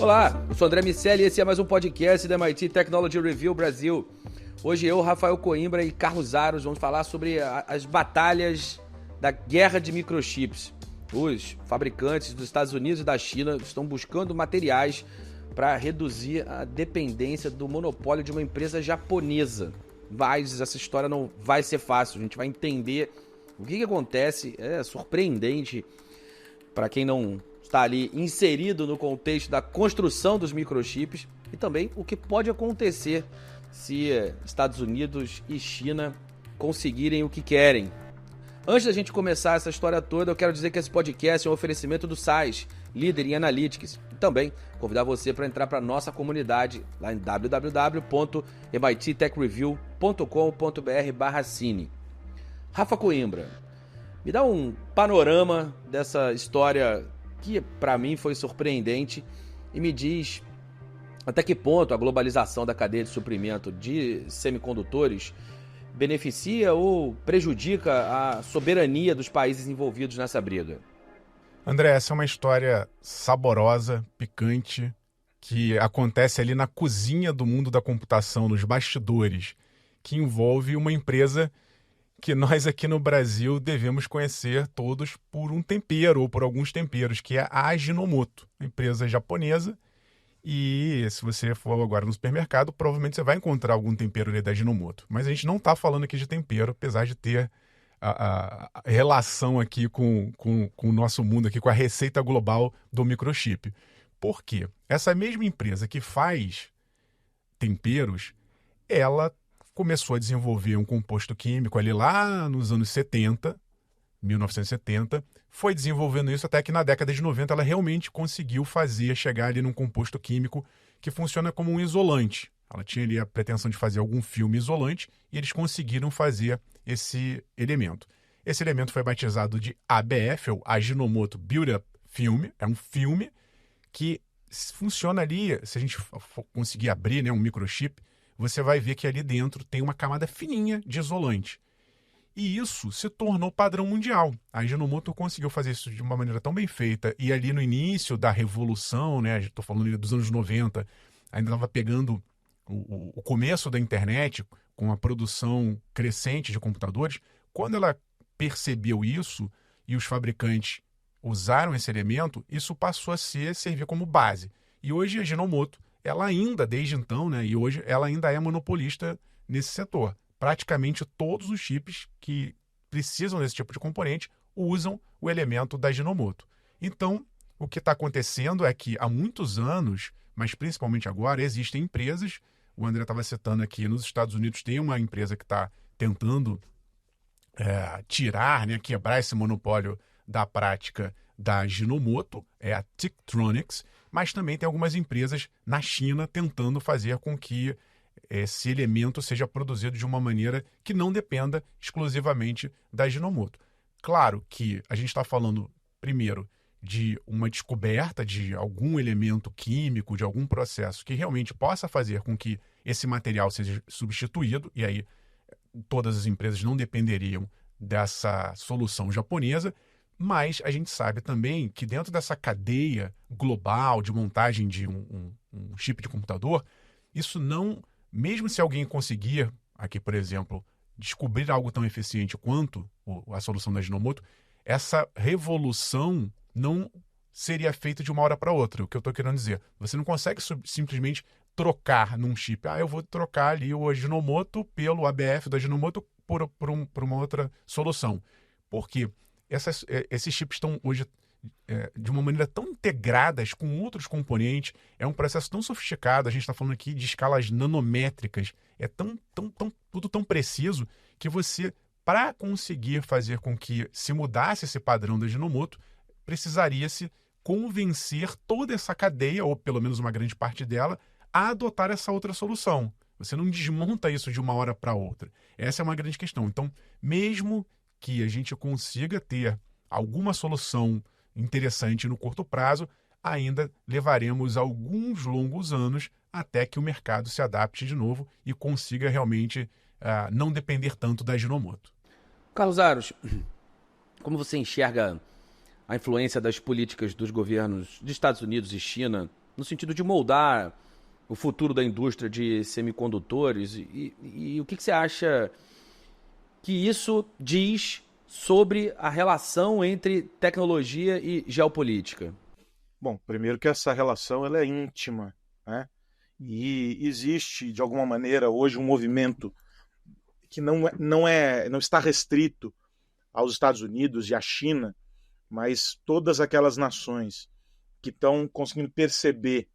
Olá, eu sou André Miceli e esse é mais um podcast da MIT Technology Review Brasil. Hoje eu, Rafael Coimbra e Carlos Aros vamos falar sobre as batalhas da guerra de microchips. Os fabricantes dos Estados Unidos e da China estão buscando materiais para reduzir a dependência do monopólio de uma empresa japonesa. Mas essa história não vai ser fácil, a gente vai entender o que acontece, é surpreendente para quem não está ali inserido no contexto da construção dos microchips e também o que pode acontecer se Estados Unidos e China conseguirem o que querem. Antes da gente começar essa história toda, eu quero dizer que esse podcast é um oferecimento do SAIS, líder em Analytics, e também convidar você para entrar para a nossa comunidade lá em www.mittechreview.com.br/cine. Rafa Coimbra, me dá um panorama dessa história que para mim foi surpreendente e me diz até que ponto a globalização da cadeia de suprimento de semicondutores beneficia ou prejudica a soberania dos países envolvidos nessa briga. André, essa é uma história saborosa, picante, que acontece ali na cozinha do mundo da computação, nos bastidores, que envolve uma empresa que nós aqui no Brasil devemos conhecer todos por um tempero ou por alguns temperos, que é a Ajinomoto, uma empresa japonesa. E se você for agora no supermercado, provavelmente você vai encontrar algum tempero ali da Ajinomoto. Mas a gente não está falando aqui de tempero, apesar de ter a relação aqui com o nosso mundo, aqui com a receita global do microchip. Por quê? Essa mesma empresa que faz temperos, ela começou a desenvolver um composto químico ali lá nos anos 70, 1970, foi desenvolvendo isso até que na década de 90 ela realmente conseguiu chegar ali num composto químico que funciona como um isolante. Ela tinha ali a pretensão de fazer algum filme isolante e eles conseguiram fazer esse elemento. Esse elemento foi batizado de ABF, ou Ajinomoto Build-Up Film. É um filme que funciona ali, se a gente conseguir abrir, né, um microchip, você vai ver que ali dentro tem uma camada fininha de isolante. E isso se tornou padrão mundial. A Ajinomoto conseguiu fazer isso de uma maneira tão bem feita. E ali no início da revolução, né, estou falando dos anos 90, ainda estava pegando o começo da internet, com a produção crescente de computadores. Quando ela percebeu isso e os fabricantes usaram esse elemento, isso passou a servir como base. E hoje a Ajinomoto, ela ainda, desde então, né, e hoje ela ainda é monopolista nesse setor. Praticamente todos os chips que precisam desse tipo de componente usam o elemento da Ajinomoto. Então, o que está acontecendo é que há muitos anos, mas principalmente agora, existem empresas, o André estava citando aqui, nos Estados Unidos tem uma empresa que está tentando tirar, né, quebrar esse monopólio da prática da Ajinomoto, é a Tektronix, mas também tem algumas empresas na China tentando fazer com que esse elemento seja produzido de uma maneira que não dependa exclusivamente da Ajinomoto. Claro que a gente está falando, primeiro, de uma descoberta de algum elemento químico, de algum processo que realmente possa fazer com que esse material seja substituído, e aí todas as empresas não dependeriam dessa solução japonesa, mas a gente sabe também que dentro dessa cadeia global de montagem de um chip de computador, isso não, mesmo se alguém conseguir, aqui por exemplo, descobrir algo tão eficiente quanto a solução da Ajinomoto, essa revolução não seria feita de uma hora para outra. O que eu estou querendo dizer, você não consegue simplesmente trocar num chip. Eu vou trocar ali o Ajinomoto pelo ABF do Ajinomoto por uma outra solução. Porque esses chips estão hoje de uma maneira tão integradas com outros componentes, é um processo tão sofisticado, a gente está falando aqui de escalas nanométricas, é tudo tão preciso que você, para conseguir fazer com que se mudasse esse padrão da Ajinomoto, precisaria-se convencer toda essa cadeia, ou pelo menos uma grande parte dela, a adotar essa outra solução. Você não desmonta isso de uma hora para outra. Essa é uma grande questão. Então, mesmo que a gente consiga ter alguma solução interessante no curto prazo, ainda levaremos alguns longos anos até que o mercado se adapte de novo e consiga realmente não depender tanto da Ajinomoto. Carlos Aros, como você enxerga a influência das políticas dos governos dos Estados Unidos e China no sentido de moldar o futuro da indústria de semicondutores. E o que você acha que isso diz sobre a relação entre tecnologia e geopolítica? Bom, primeiro que essa relação ela é íntima, né? E existe, de alguma maneira, hoje um movimento que não está restrito aos Estados Unidos e à China, mas todas aquelas nações que estão conseguindo perceber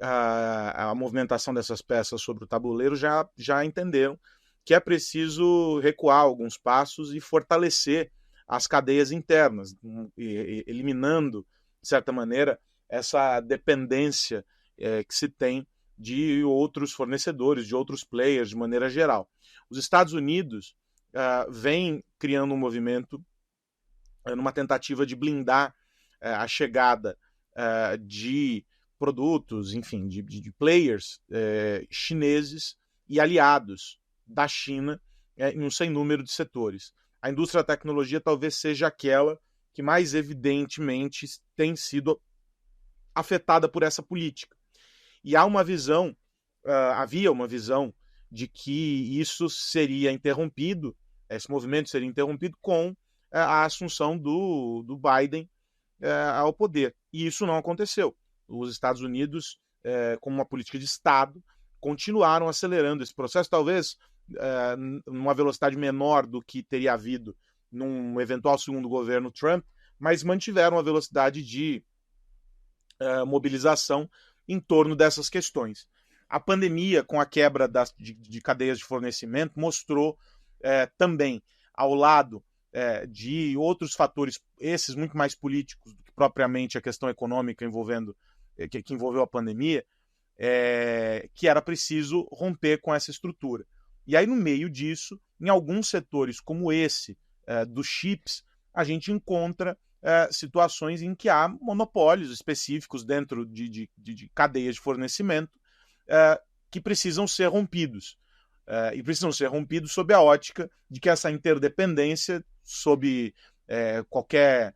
a movimentação dessas peças sobre o tabuleiro já entenderam que é preciso recuar alguns passos e fortalecer as cadeias internas, eliminando, de certa maneira, essa dependência que se tem de outros fornecedores, de outros players, de maneira geral. Os Estados Unidos vêm criando um movimento numa tentativa de blindar a chegada de produtos, enfim, de players chineses e aliados da China em um sem número de setores. A indústria da tecnologia talvez seja aquela que mais evidentemente tem sido afetada por essa política. E havia uma visão de que isso seria interrompido, esse movimento seria interrompido com a assunção do Biden ao poder. E isso não aconteceu. Os Estados Unidos, como uma política de Estado, continuaram acelerando esse processo, talvez numa velocidade menor do que teria havido num eventual segundo governo Trump, mas mantiveram a velocidade de mobilização em torno dessas questões. A pandemia, com a quebra de cadeias de fornecimento, mostrou também, ao lado de outros fatores, esses muito mais políticos do que propriamente a questão econômica que envolveu a pandemia, que era preciso romper com essa estrutura. E aí, no meio disso, em alguns setores como esse dos chips, a gente encontra situações em que há monopólios específicos dentro de cadeias de fornecimento que precisam ser rompidos. E precisam ser rompidos sob a ótica de que essa interdependência, sob qualquer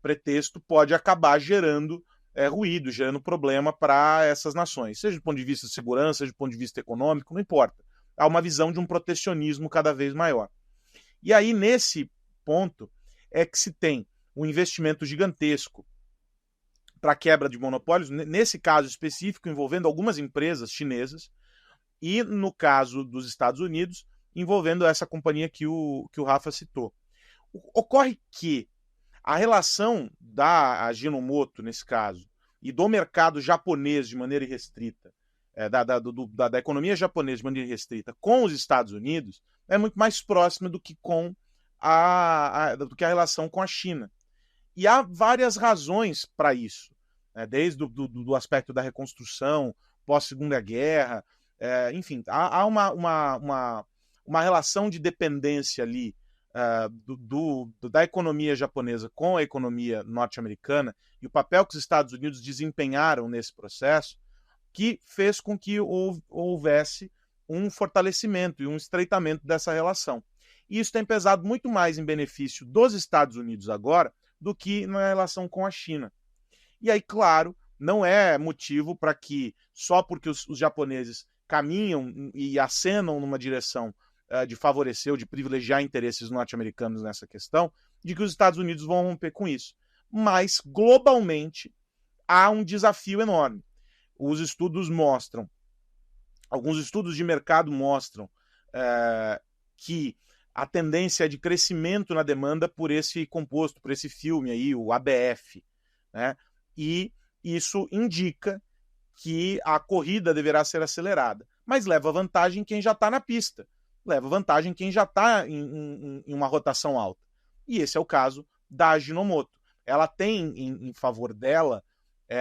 pretexto, pode acabar gerando ruído, gerando problema para essas nações, seja do ponto de vista de segurança, seja do ponto de vista econômico, não importa. Há uma visão de um protecionismo cada vez maior. E aí, nesse ponto, é que se tem um investimento gigantesco para a quebra de monopólios, nesse caso específico, envolvendo algumas empresas chinesas, e no caso dos Estados Unidos, envolvendo essa companhia que o Rafa citou. Ocorre que a relação da Ajinomoto, nesse caso, e do mercado japonês de maneira irrestrita, da economia japonesa de maneira irrestrita com os Estados Unidos, é muito mais próxima do que do que a relação com a China. E há várias razões para isso, desde do aspecto da reconstrução, pós-Segunda Guerra, enfim, há uma relação de dependência ali da economia japonesa com a economia norte-americana e o papel que os Estados Unidos desempenharam nesse processo, que fez com que houvesse um fortalecimento e um estreitamento dessa relação. E isso tem pesado muito mais em benefício dos Estados Unidos agora do que na relação com a China. E aí, claro, não é motivo para que, só porque os japoneses caminham e acenam numa direção de favorecer ou de privilegiar interesses norte-americanos nessa questão, de que os Estados Unidos vão romper com isso. Mas, globalmente, há um desafio enorme. Os estudos mostram, alguns estudos de mercado mostram que a tendência é de crescimento na demanda por esse composto, por esse filme aí, o ABF, né? E isso indica que a corrida deverá ser acelerada, mas leva vantagem quem já está na pista, leva vantagem quem já está em uma rotação alta. E esse é o caso da Ajinomoto. Ela tem em favor dela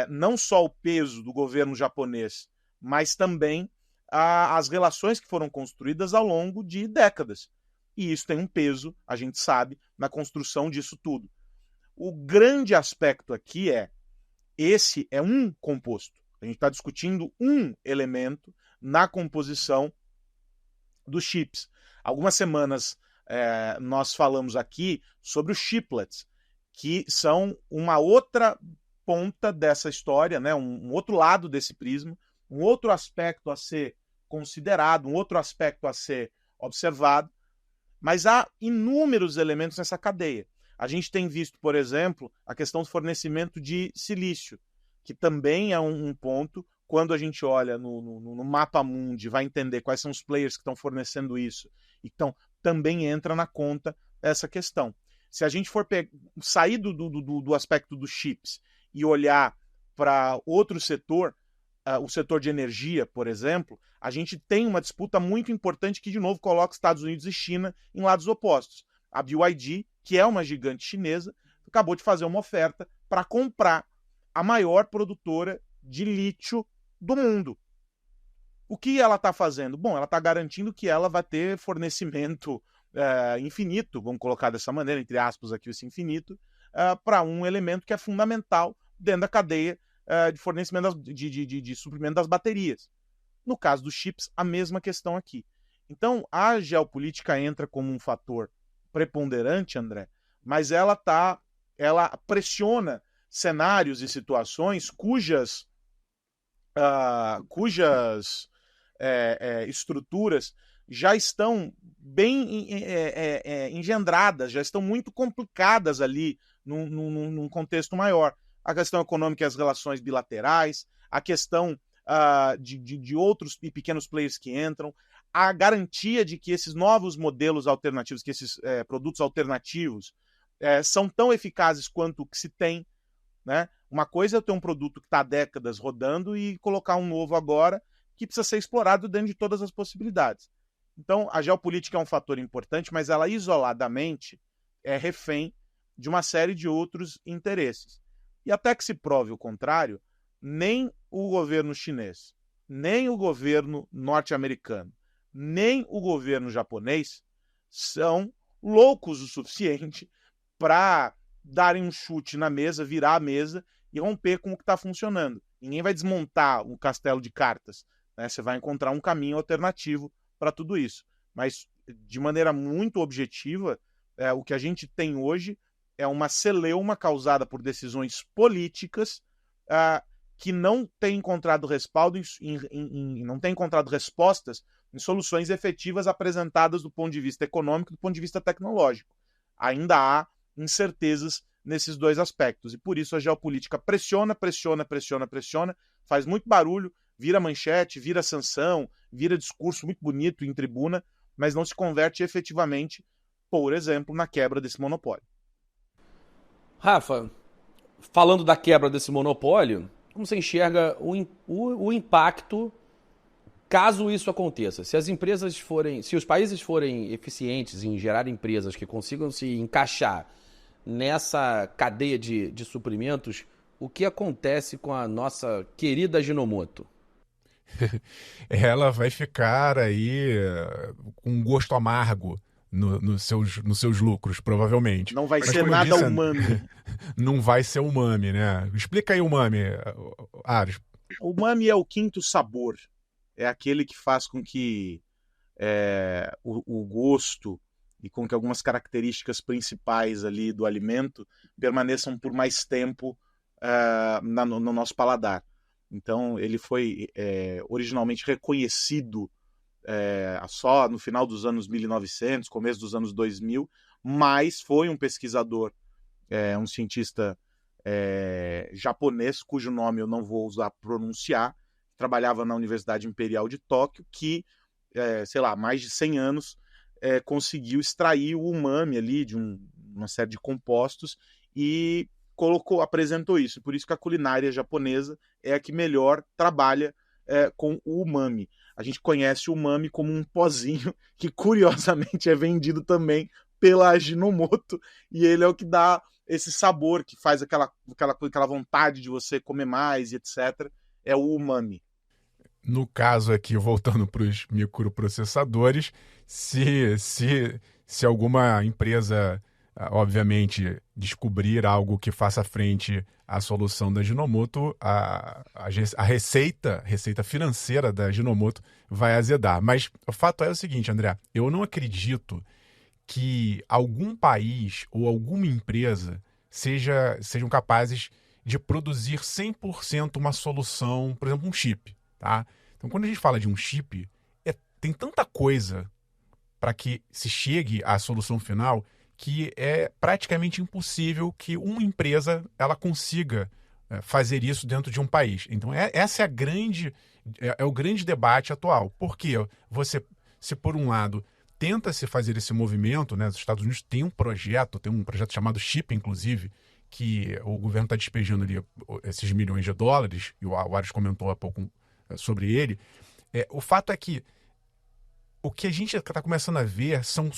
não só o peso do governo japonês, mas também as relações que foram construídas ao longo de décadas. E isso tem um peso, a gente sabe, na construção disso tudo. O grande aspecto aqui esse é um composto. A gente está discutindo um elemento na composição dos chips. Algumas semanas nós falamos aqui sobre os chiplets, que são uma outra ponta dessa história, né? Um outro lado desse prisma, um outro aspecto a ser considerado, um outro aspecto a ser observado, mas há inúmeros elementos nessa cadeia. A gente tem visto, por exemplo, a questão do fornecimento de silício, que também é um ponto. Quando a gente olha no mapa mundi, vai entender quais são os players que estão fornecendo isso. Então, também entra na conta essa questão. Se a gente for sair do aspecto dos chips e olhar para outro setor, o setor de energia, por exemplo, a gente tem uma disputa muito importante que, de novo, coloca Estados Unidos e China em lados opostos. A BYD, que é uma gigante chinesa, acabou de fazer uma oferta para comprar a maior produtora de lítio do mundo. O que ela está fazendo? Bom, ela está garantindo que ela vai ter fornecimento infinito, vamos colocar dessa maneira, entre aspas aqui esse infinito, para um elemento que é fundamental dentro da cadeia de fornecimento de suprimento das baterias. No caso dos chips, a mesma questão aqui. Então, a geopolítica entra como um fator preponderante, André, mas ela pressiona cenários e situações cujas estruturas já estão bem engendradas, já estão muito complicadas ali num contexto maior. A questão econômica e as relações bilaterais, a questão de outros e pequenos players que entram, a garantia de que esses novos modelos alternativos, que esses produtos alternativos são tão eficazes quanto o que se tem, né? Uma coisa é eu ter um produto que está há décadas rodando e colocar um novo agora que precisa ser explorado dentro de todas as possibilidades. Então, a geopolítica é um fator importante, mas ela isoladamente é refém de uma série de outros interesses. E até que se prove o contrário, nem o governo chinês, nem o governo norte-americano, nem o governo japonês são loucos o suficiente para darem um chute na mesa, virar a mesa e romper com o que está funcionando. Ninguém vai desmontar um castelo de cartas, né? Você vai encontrar um caminho alternativo para tudo isso. Mas, de maneira muito objetiva, o que a gente tem hoje é uma celeuma causada por decisões políticas que não tem encontrado respaldo, não tem encontrado respostas em soluções efetivas apresentadas do ponto de vista econômico e do ponto de vista tecnológico. Ainda há incertezas nesses dois aspectos. E por isso a geopolítica pressiona, faz muito barulho, vira manchete, vira sanção, vira discurso muito bonito em tribuna, mas não se converte efetivamente, por exemplo, na quebra desse monopólio. Rafa, falando da quebra desse monopólio, como você enxerga o impacto caso isso aconteça? Se os países forem eficientes em gerar empresas que consigam se encaixar nessa cadeia de suprimentos, o que acontece com a nossa querida Ajinomoto? Ela vai ficar aí com um gosto amargo nos seus lucros, provavelmente. Não vai Mas, ser nada umami. Não vai ser umami, né? Explica aí o umami, Ares. O umami é o quinto sabor. É aquele que faz com que o gosto e com que algumas características principais ali do alimento permaneçam por mais tempo no nosso paladar. Então, ele foi originalmente reconhecido só no final dos anos 1900, começo dos anos 2000, mas foi um pesquisador, um cientista japonês, cujo nome eu não vou usar pronunciar, trabalhava na Universidade Imperial de Tóquio, que, mais de 100 anos, conseguiu extrair o umami ali de uma série de compostos e apresentou isso. Por isso que a culinária japonesa é a que melhor trabalha com o umami. A gente conhece o umami como um pozinho que, curiosamente, é vendido também pela Ajinomoto, e ele é o que dá esse sabor, que faz aquela vontade de você comer mais, etc. É o umami. No caso aqui, voltando para os microprocessadores, se alguma empresa, obviamente, descobrir algo que faça frente à solução da Ajinomoto, a receita financeira da Ajinomoto vai azedar. Mas o fato é o seguinte, André, eu não acredito que algum país ou alguma empresa sejam capazes de produzir 100% uma solução, por exemplo, um chip. Tá? Então, quando a gente fala de um chip, tem tanta coisa para que se chegue à solução final que é praticamente impossível que uma empresa ela consiga fazer isso dentro de um país. Então, essa é o grande debate atual. Porque você, se por um lado tenta-se fazer esse movimento, né, os Estados Unidos tem um projeto chamado CHIP, inclusive, que o governo está despejando ali esses milhões de dólares, e o Ares comentou há pouco sobre ele. O fato é que o que a gente está começando a ver são,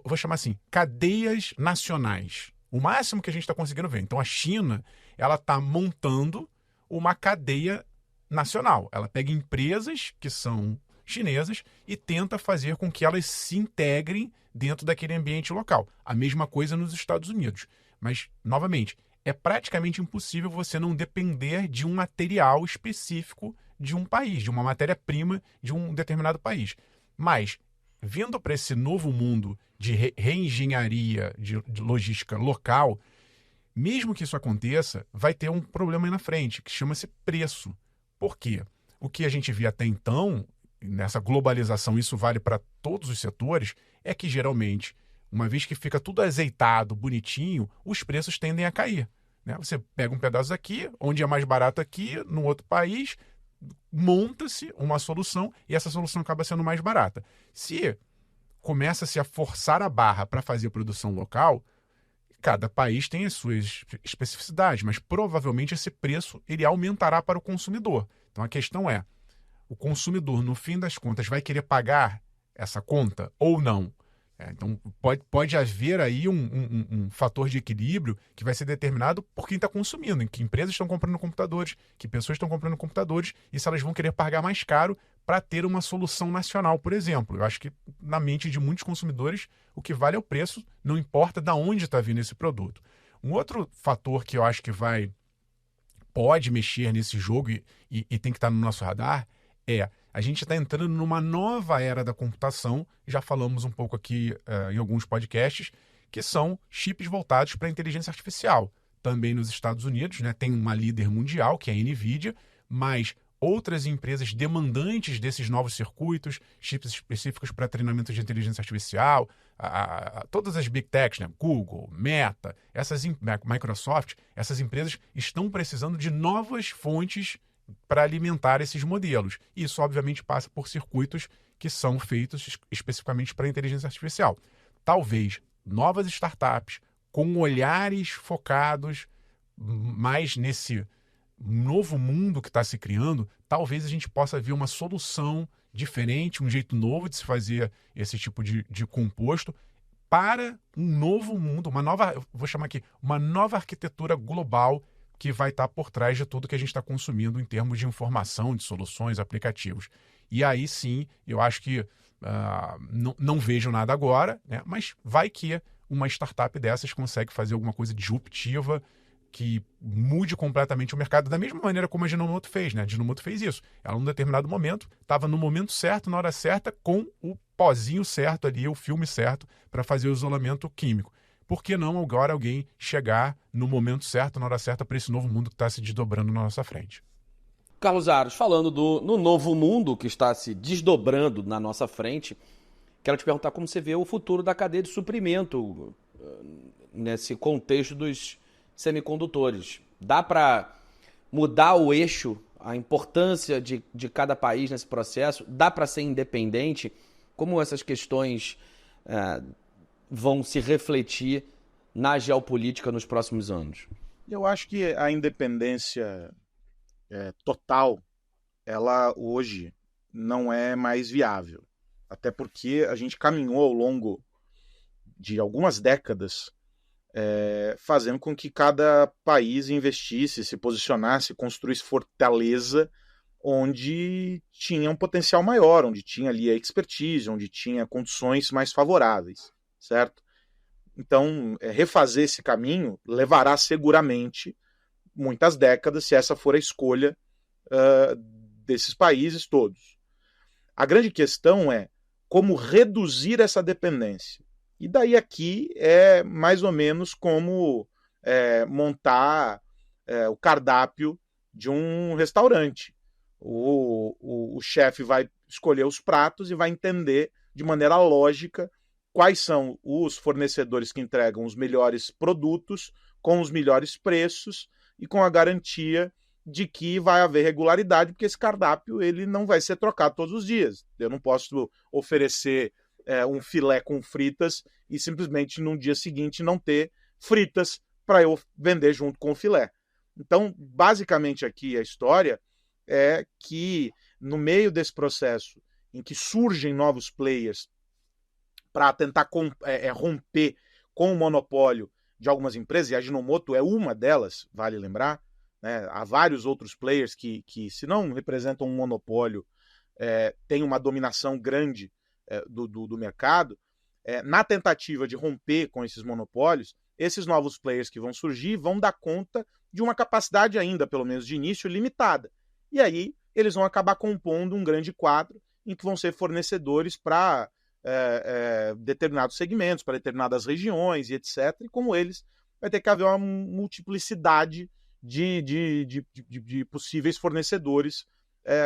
vou chamar assim, cadeias nacionais. O máximo que a gente está conseguindo ver. Então, a China, ela está montando uma cadeia nacional. Ela pega empresas que são chinesas e tenta fazer com que elas se integrem dentro daquele ambiente local. A mesma coisa nos Estados Unidos. Mas, novamente, é praticamente impossível você não depender de um material específico de um país, de uma matéria-prima de um determinado país. Mas, vindo para esse novo mundo de reengenharia, de logística local, mesmo que isso aconteça, vai ter um problema aí na frente, que chama-se preço. Por quê? O que a gente via até então, nessa globalização, isso vale para todos os setores, é que geralmente, uma vez que fica tudo azeitado, bonitinho, os preços tendem a cair. Né? Você pega um pedaço aqui, onde é mais barato aqui, no outro país, monta-se uma solução e essa solução acaba sendo mais barata. Se começa-se a forçar a barra para fazer produção local, cada país tem as suas especificidades, mas provavelmente esse preço ele aumentará para o consumidor. Então a questão é, o consumidor, no fim das contas, vai querer pagar essa conta ou não? Então pode haver aí um fator de equilíbrio que vai ser determinado por quem está consumindo, em que empresas estão comprando computadores, que pessoas estão comprando computadores, e se elas vão querer pagar mais caro para ter uma solução nacional, por exemplo. Eu acho que na mente de muitos consumidores o que vale é o preço, não importa de onde está vindo esse produto. Um outro fator que eu acho que pode mexer nesse jogo e tem que estar no nosso radar a gente está entrando numa nova era da computação, já falamos um pouco aqui em alguns podcasts, que são chips voltados para a inteligência artificial. Também nos Estados Unidos, né, tem uma líder mundial, que é a NVIDIA, mas outras empresas demandantes desses novos circuitos, chips específicos para treinamento de inteligência artificial, todas as Big Techs, né, Google, Meta, Microsoft, essas empresas estão precisando de novas fontes para alimentar esses modelos. Isso, obviamente, passa por circuitos que são feitos especificamente para a inteligência artificial. Talvez novas startups com olhares focados mais nesse novo mundo que está se criando, talvez a gente possa ver uma solução diferente, um jeito novo de se fazer esse tipo de composto para um novo mundo, vou chamar aqui, uma nova arquitetura global que vai estar por trás de tudo que a gente está consumindo em termos de informação, de soluções, aplicativos. E aí sim, eu acho que não vejo nada agora, né? Mas vai que uma startup dessas consegue fazer alguma coisa disruptiva que mude completamente o mercado, da mesma maneira como a Ginomoto fez, né? A Ginomoto fez isso. Ela, num determinado momento, estava no momento certo, na hora certa, com o pozinho certo ali, o filme certo, para fazer o isolamento químico. Por que não agora alguém chegar no momento certo, na hora certa, para esse novo mundo que está se desdobrando na nossa frente? Carlos Aros, falando no novo mundo que está se desdobrando na nossa frente, quero te perguntar como você vê o futuro da cadeia de suprimento nesse contexto dos semicondutores. Dá para mudar o eixo, a importância de cada país nesse processo? Dá para ser independente? Como essas questões vão se refletir na geopolítica nos próximos anos? Eu acho que a independência total, ela hoje não é mais viável. Até porque a gente caminhou ao longo de algumas décadas fazendo com que cada país investisse, se posicionasse, construísse fortaleza onde tinha um potencial maior, onde tinha ali a expertise, onde tinha condições mais favoráveis, certo? Então, refazer esse caminho levará seguramente muitas décadas, se essa for a escolha desses países todos. A grande questão é como reduzir essa dependência. E daí aqui é mais ou menos como montar o cardápio de um restaurante. O chefe vai escolher os pratos e vai entender de maneira lógica quais são os fornecedores que entregam os melhores produtos, com os melhores preços e com a garantia de que vai haver regularidade, porque esse cardápio ele não vai ser trocado todos os dias. Eu não posso oferecer um filé com fritas e simplesmente no dia seguinte não ter fritas para eu vender junto com o filé. Então, basicamente aqui a história é que no meio desse processo em que surgem novos players para tentar romper com o monopólio de algumas empresas, e a Ajinomoto é uma delas, vale lembrar, né? Há vários outros players que se não representam um monopólio, têm uma dominação grande do mercado. Na tentativa de romper com esses monopólios, esses novos players que vão surgir vão dar conta de uma capacidade ainda, pelo menos de início, limitada. E aí eles vão acabar compondo um grande quadro em que vão ser fornecedores para determinados segmentos, para determinadas regiões e etc. E como eles, vai ter que haver uma multiplicidade de possíveis fornecedores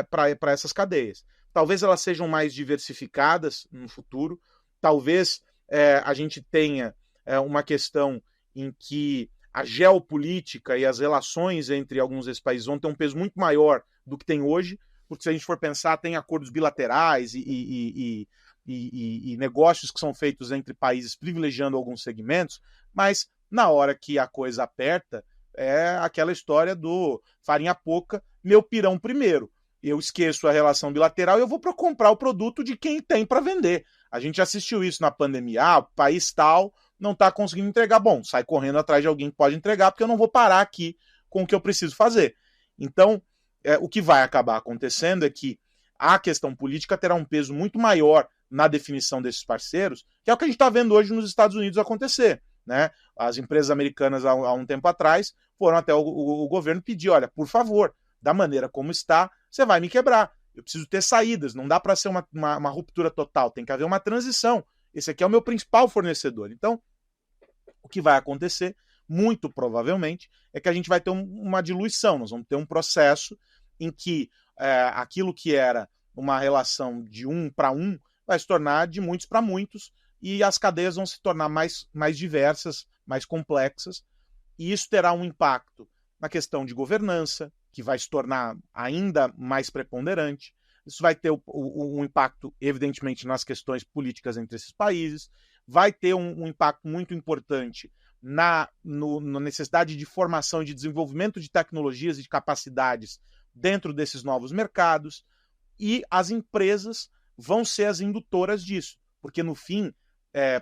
para essas cadeias. Talvez elas sejam mais diversificadas no futuro, talvez a gente tenha uma questão em que a geopolítica e as relações entre alguns desses países vão ter um peso muito maior do que tem hoje, porque se a gente for pensar, tem acordos bilaterais e negócios que são feitos entre países privilegiando alguns segmentos, mas na hora que a coisa aperta, é aquela história do farinha pouca, meu pirão primeiro. Eu esqueço a relação bilateral e eu vou comprar o produto de quem tem para vender. A gente assistiu isso na pandemia. O país tal não está conseguindo entregar. Bom, sai correndo atrás de alguém que pode entregar, porque eu não vou parar aqui com o que eu preciso fazer. Então, o que vai acabar acontecendo é que a questão política terá um peso muito maior na definição desses parceiros, que é o que a gente está vendo hoje nos Estados Unidos acontecer. Né? As empresas americanas, há um tempo atrás, foram até o governo pedir, olha, por favor, da maneira como está, você vai me quebrar. Eu preciso ter saídas, não dá para ser uma ruptura total, tem que haver uma transição. Esse aqui é o meu principal fornecedor. Então, o que vai acontecer, muito provavelmente, é que a gente vai ter uma diluição, nós vamos ter um processo em que aquilo que era uma relação de um para um vai se tornar de muitos para muitos, e as cadeias vão se tornar mais diversas, mais complexas, e isso terá um impacto na questão de governança, que vai se tornar ainda mais preponderante. Isso vai ter um impacto, evidentemente, nas questões políticas entre esses países, vai ter um impacto muito importante na necessidade de formação e de desenvolvimento de tecnologias e de capacidades dentro desses novos mercados, e as empresas vão ser as indutoras disso, porque no fim,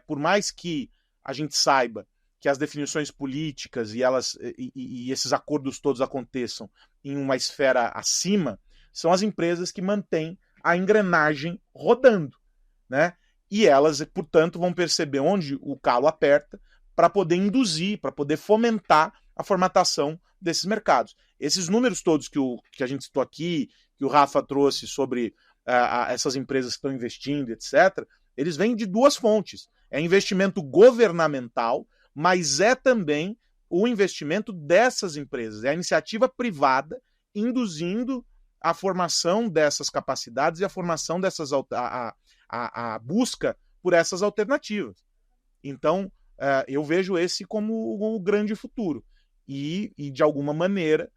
por mais que a gente saiba que as definições políticas e esses acordos todos aconteçam em uma esfera acima, são as empresas que mantêm a engrenagem rodando, né? E elas, portanto, vão perceber onde o calo aperta para poder induzir, para poder fomentar a formatação desses mercados. Esses números todos que a gente citou aqui, que o Rafa trouxe sobre essas empresas que estão investindo, etc., eles vêm de duas fontes. É investimento governamental, mas é também o investimento dessas empresas. É a iniciativa privada induzindo a formação dessas capacidades e a formação dessas a busca por essas alternativas. Então, eu vejo esse como o grande futuro. E de alguma maneira,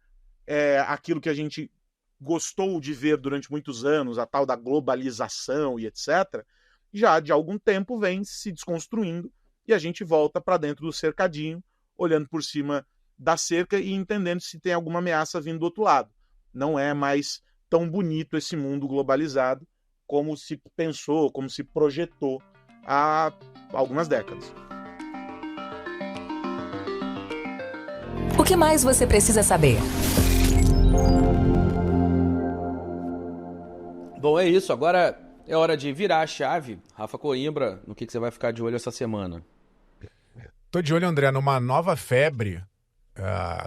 aquilo que a gente gostou de ver durante muitos anos, a tal da globalização e etc., já de algum tempo vem se desconstruindo e a gente volta para dentro do cercadinho, olhando por cima da cerca e entendendo se tem alguma ameaça vindo do outro lado. Não é mais tão bonito esse mundo globalizado como se pensou, como se projetou há algumas décadas. O que mais você precisa saber? Bom, é isso. Agora é hora de virar a chave. Rafa Coimbra, no que você vai ficar de olho essa semana? Tô de olho, André, numa nova febre,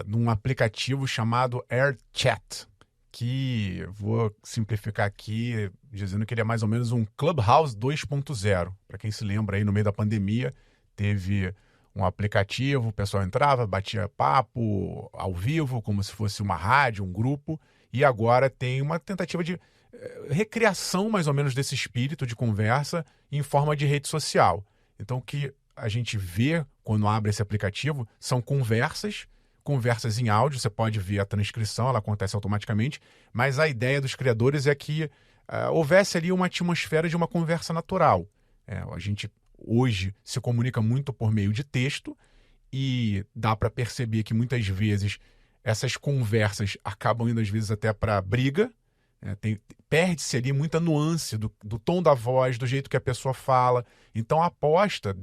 num aplicativo chamado AirChat, que vou simplificar aqui, dizendo que ele é mais ou menos um Clubhouse 2.0. Para quem se lembra, aí no meio da pandemia, teve um aplicativo, o pessoal entrava, batia papo ao vivo, como se fosse uma rádio, um grupo, e agora tem uma tentativa de recriação mais ou menos desse espírito de conversa em forma de rede social. Então o que a gente vê quando abre esse aplicativo são conversas em áudio, você pode ver a transcrição, ela acontece automaticamente, mas a ideia dos criadores é que houvesse ali uma atmosfera de uma conversa natural. A gente hoje se comunica muito por meio de texto e dá para perceber que muitas vezes essas conversas acabam indo às vezes até para briga. Perde-se ali muita nuance do tom da voz, do jeito que a pessoa fala. Então a aposta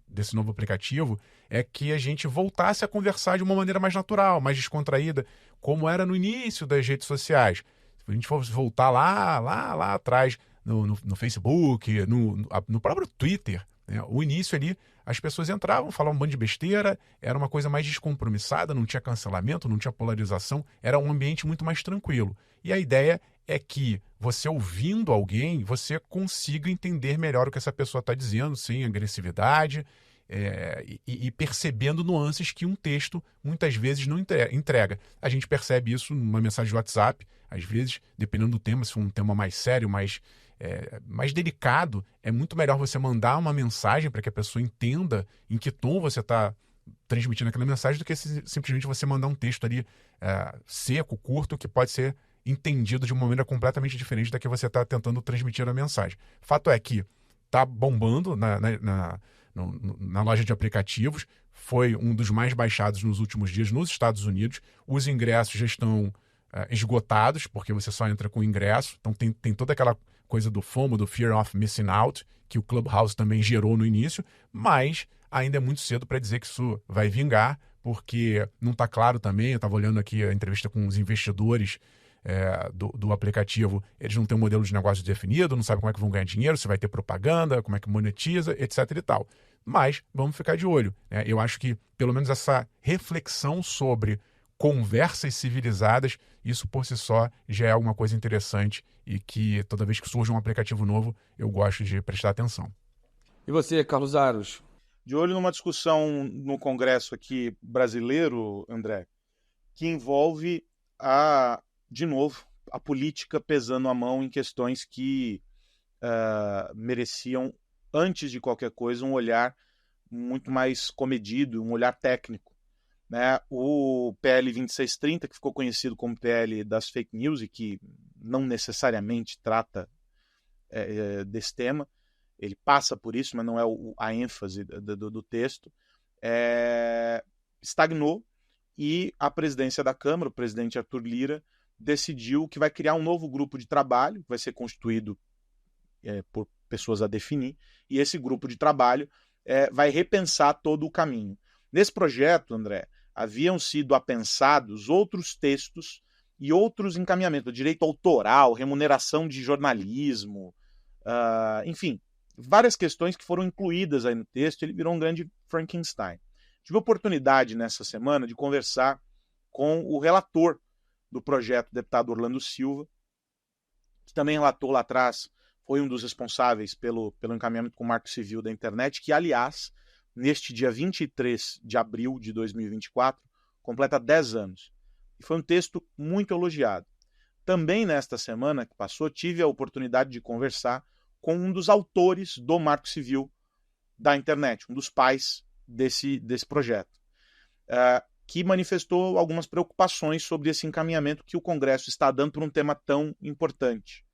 desse novo aplicativo é que a gente voltasse a conversar de uma maneira mais natural, mais descontraída, como era no início das redes sociais. Se a gente fosse voltar lá atrás, no Facebook, no próprio Twitter, né? O início ali, as pessoas entravam, falavam um bando de besteira, era uma coisa mais descompromissada, não tinha cancelamento, não tinha polarização, era um ambiente muito mais tranquilo. E a ideia é que você ouvindo alguém, você consiga entender melhor o que essa pessoa está dizendo, sem agressividade, e percebendo nuances que um texto muitas vezes não entrega. A gente percebe isso numa mensagem de WhatsApp, às vezes, dependendo do tema, se for um tema mais sério, mais delicado, é muito melhor você mandar uma mensagem para que a pessoa entenda em que tom você está transmitindo aquela mensagem do que simplesmente você mandar um texto ali seco, curto, que pode ser entendido de uma maneira completamente diferente da que você está tentando transmitir a mensagem. Fato é que está bombando na loja de aplicativos, foi um dos mais baixados nos últimos dias nos Estados Unidos. Os ingressos já estão esgotados, porque você só entra com ingresso. Então tem toda aquela coisa do FOMO, do Fear of Missing Out, que o Clubhouse também gerou no início, mas ainda é muito cedo para dizer que isso vai vingar, porque não está claro também. Eu estava olhando aqui a entrevista com os investidores do aplicativo, eles não têm um modelo de negócio definido, não sabem como é que vão ganhar dinheiro, se vai ter propaganda, como é que monetiza, etc e tal. Mas vamos ficar de olho, né? Eu acho que pelo menos essa reflexão sobre conversas civilizadas, isso por si só já é alguma coisa interessante e que toda vez que surge um aplicativo novo, eu gosto de prestar atenção. E você, Carlos Aros? De olho numa discussão no Congresso aqui brasileiro, André, que envolve de novo, a política pesando a mão em questões que mereciam, antes de qualquer coisa, um olhar muito mais comedido, um olhar técnico. Né? O PL 2630, que ficou conhecido como PL das fake news e que não necessariamente trata desse tema, ele passa por isso, mas não é a ênfase do texto, estagnou e a presidência da Câmara, o presidente Arthur Lira, decidiu que vai criar um novo grupo de trabalho, que vai ser constituído por pessoas a definir, e esse grupo de trabalho vai repensar todo o caminho. Nesse projeto, André, haviam sido apensados outros textos e outros encaminhamentos, direito autoral, remuneração de jornalismo, enfim, várias questões que foram incluídas aí no texto. Ele virou um grande Frankenstein. Tive a oportunidade nessa semana de conversar com o relator do projeto, o deputado Orlando Silva, que também relatou lá atrás, foi um dos responsáveis pelo encaminhamento com o Marco Civil da Internet, que, aliás, neste dia 23 de abril de 2024, completa 10 anos. E foi um texto muito elogiado. Também nesta semana que passou, tive a oportunidade de conversar com um dos autores do Marco Civil da Internet, um dos pais desse projeto, que manifestou algumas preocupações sobre esse encaminhamento que o Congresso está dando para um tema tão importante.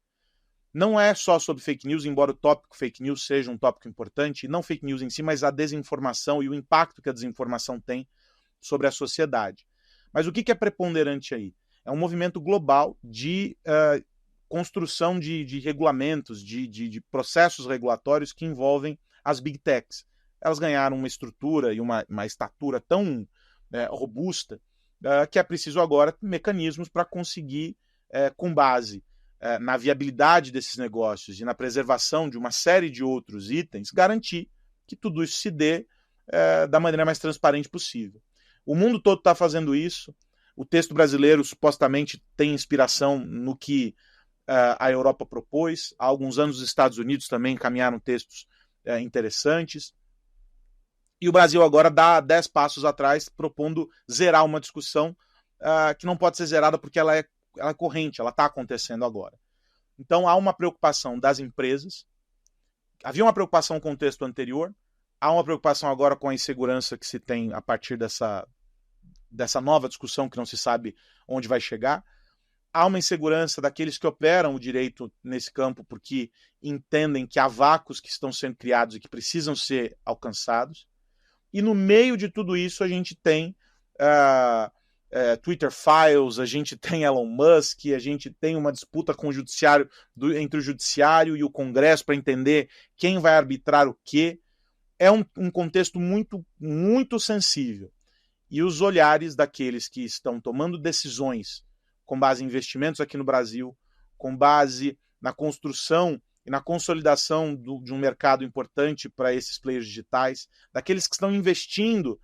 Não é só sobre fake news, embora o tópico fake news seja um tópico importante, e não fake news em si, mas a desinformação e o impacto que a desinformação tem sobre a sociedade. Mas o que é preponderante aí? É um movimento global de construção de regulamentos, de processos regulatórios que envolvem as big techs. Elas ganharam uma estrutura e uma estatura tão robusta que é preciso agora mecanismos para conseguir, com base na viabilidade desses negócios e na preservação de uma série de outros itens, garantir que tudo isso se dê da maneira mais transparente possível. O mundo todo está fazendo isso. O texto brasileiro supostamente tem inspiração no que a Europa propôs. Há alguns anos os Estados Unidos também encaminharam textos interessantes. E o Brasil agora dá 10 passos atrás, propondo zerar uma discussão que não pode ser zerada porque ela é corrente, ela está acontecendo agora. Então há uma preocupação das empresas, havia uma preocupação no contexto anterior, há uma preocupação agora com a insegurança que se tem a partir dessa nova discussão que não se sabe onde vai chegar. Há uma insegurança daqueles que operam o direito nesse campo porque entendem que há vácuos que estão sendo criados e que precisam ser alcançados. E no meio de tudo isso a gente tem Twitter Files, a gente tem Elon Musk, a gente tem uma disputa com o judiciário, entre o judiciário e o Congresso para entender quem vai arbitrar o quê. É um contexto muito, muito sensível. E os olhares daqueles que estão tomando decisões com base em investimentos aqui no Brasil, com base na construção e na consolidação de um mercado importante para esses players digitais, daqueles que estão investindo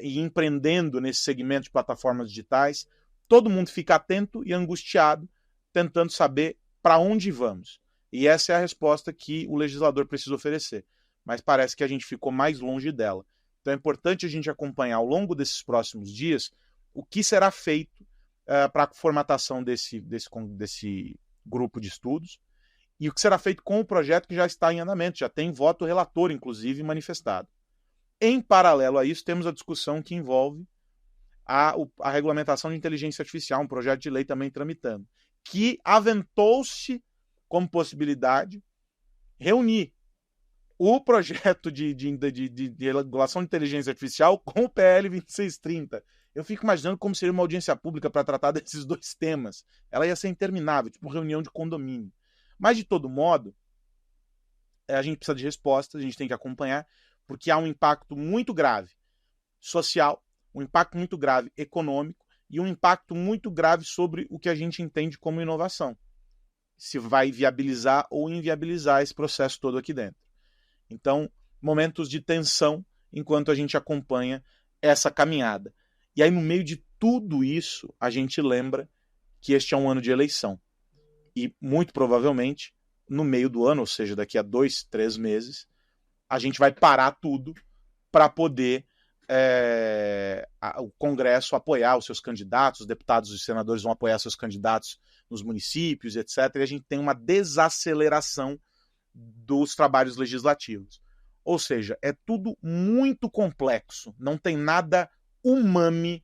e empreendendo nesse segmento de plataformas digitais, todo mundo fica atento e angustiado, tentando saber para onde vamos. E essa é a resposta que o legislador precisa oferecer. Mas parece que a gente ficou mais longe dela. Então é importante a gente acompanhar ao longo desses próximos dias o que será feito para a formatação desse grupo de estudos e o que será feito com o projeto que já está em andamento, já tem voto relator, inclusive, manifestado. Em paralelo a isso, temos a discussão que envolve a regulamentação de inteligência artificial, um projeto de lei também tramitando, que aventou-se como possibilidade reunir o projeto de regulação de inteligência artificial com o PL 2630. Eu fico imaginando como seria uma audiência pública para tratar desses dois temas. Ela ia ser interminável, tipo reunião de condomínio. Mas, de todo modo, a gente precisa de respostas, a gente tem que acompanhar, porque há um impacto muito grave social, um impacto muito grave econômico e um impacto muito grave sobre o que a gente entende como inovação. Se vai viabilizar ou inviabilizar esse processo todo aqui dentro. Então, momentos de tensão enquanto a gente acompanha essa caminhada. E aí, no meio de tudo isso, a gente lembra que este é um ano de eleição. E, muito provavelmente, no meio do ano, ou seja, daqui a 2, 3 meses, a gente vai parar tudo para poder o Congresso apoiar os seus candidatos, os deputados e senadores vão apoiar seus candidatos nos municípios, etc. E a gente tem uma desaceleração dos trabalhos legislativos. Ou seja, é tudo muito complexo, não tem nada umami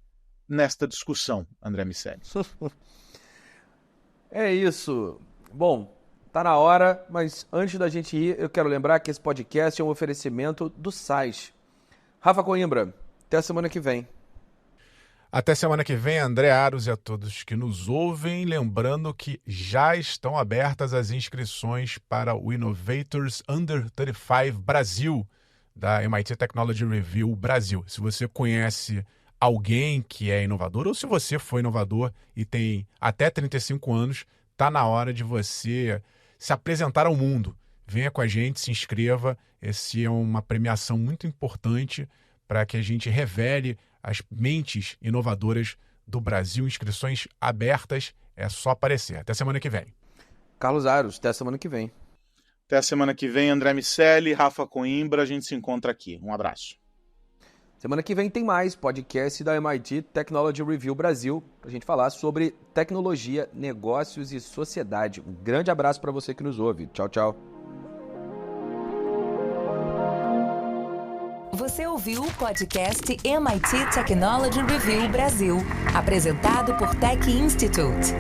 nesta discussão, André Miceli. É isso. Bom, tá na hora, mas antes da gente ir, eu quero lembrar que esse podcast é um oferecimento do SAIS. Rafa Coimbra, até a semana que vem. Até semana que vem, André Aros e a todos que nos ouvem. Lembrando que já estão abertas as inscrições para o Innovators Under 35 Brasil, da MIT Technology Review Brasil. Se você conhece alguém que é inovador, ou se você foi inovador e tem até 35 anos, está na hora de você se apresentar ao mundo. Venha com a gente, se inscreva. Essa é uma premiação muito importante para que a gente revele as mentes inovadoras do Brasil. Inscrições abertas, é só aparecer. Até semana que vem. Carlos Aros, até a semana que vem. Até a semana que vem, André Miceli, Rafa Coimbra, a gente se encontra aqui. Um abraço. Semana que vem tem mais podcast da MIT Technology Review Brasil, para a gente falar sobre tecnologia, negócios e sociedade. Um grande abraço para você que nos ouve. Tchau, tchau. Você ouviu o podcast MIT Technology Review Brasil, apresentado por Tech Institute.